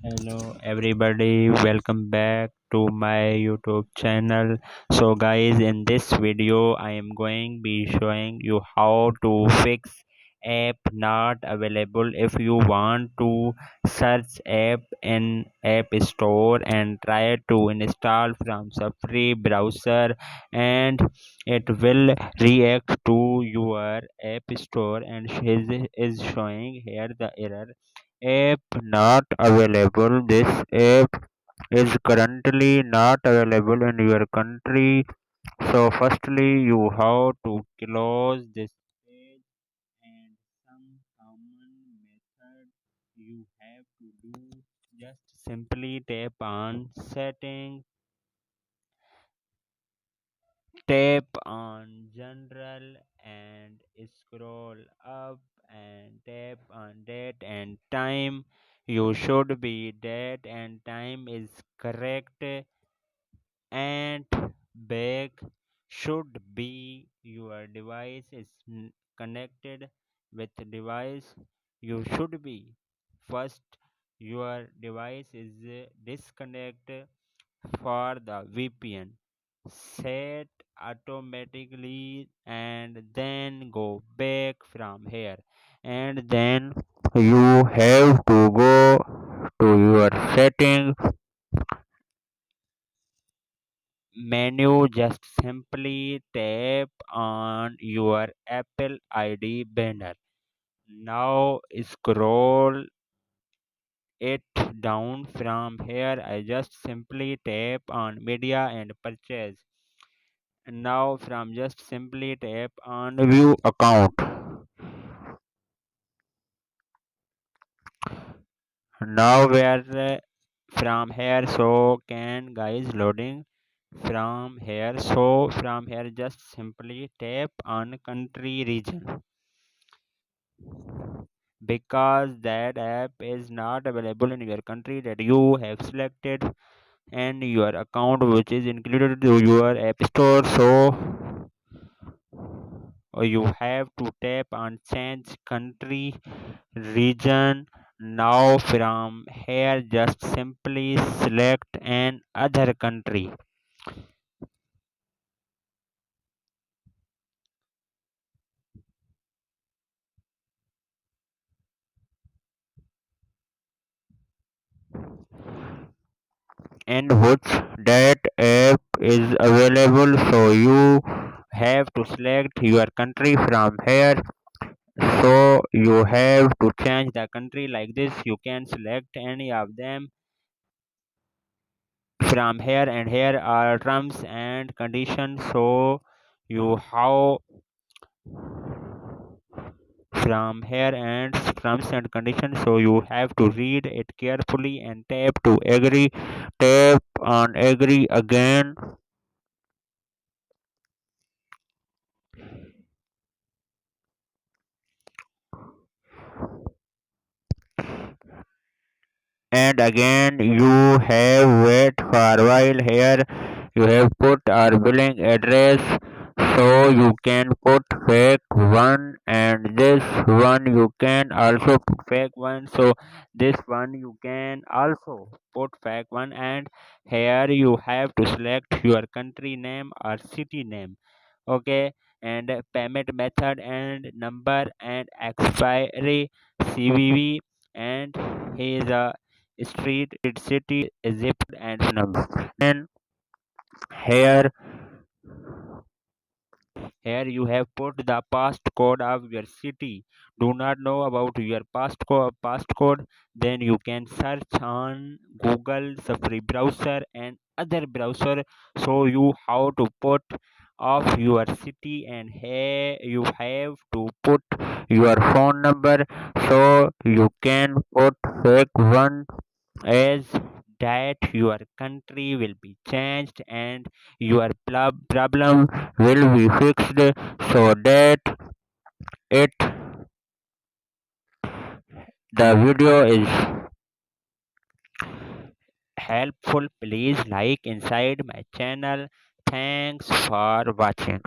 Hello everybody, welcome back to my YouTube channel. So guys, in this video I am going be showing you how to fix app not available. If you want to search app in app store and try to install from Safari browser, and it will react to your app store and is showing here the error app not available. This app is currently not available in your country. So firstly you have to close this page, and some common method you have to do, just simply tap on settings, tap on general and scroll up and tap on date and time. You should be date and time is correct, and back should be your device is connected with device. You should be first your device is disconnected for the VPN. Set automatically and then go back from here, and then you have to go to your setting menu. Just simply tap on your Apple ID banner. Now scroll it down from here. I just simply tap on media and purchase. Now from just simply tap on view account. Now where from here, so can guys loading from here. So from here just simply tap on country region, because that app is not available in your country that you have selected and your account which is included to your app store. So you have to tap on change country region. Now from here just simply select an other country, in which that app is available. So you have to select your country from here. So you have to change the country like this. You can select any of them from here, and here are terms and conditions. So you how from here and terms and conditions, so you have to read it carefully and tap to agree. Tap on agree again, and again you have wait for a while. Here you have put our billing address, so you can put fake one, and this one you can also put fake one. So this one you can also put fake one, and here you have to select your country name or city name. Okay, and payment method and number and expiry CVV, and he is a street city zip and number. Then here you have put the passcode of your city. Do not know about your passcode, then you can search on Google, Safari browser and other browser. So you how to put of your city, and here you have to put your phone number. So you can put fake one, as that your country will be changed and your problem will be fixed, so that it the video is helpful. Please like inside my channel. Thanks for watching.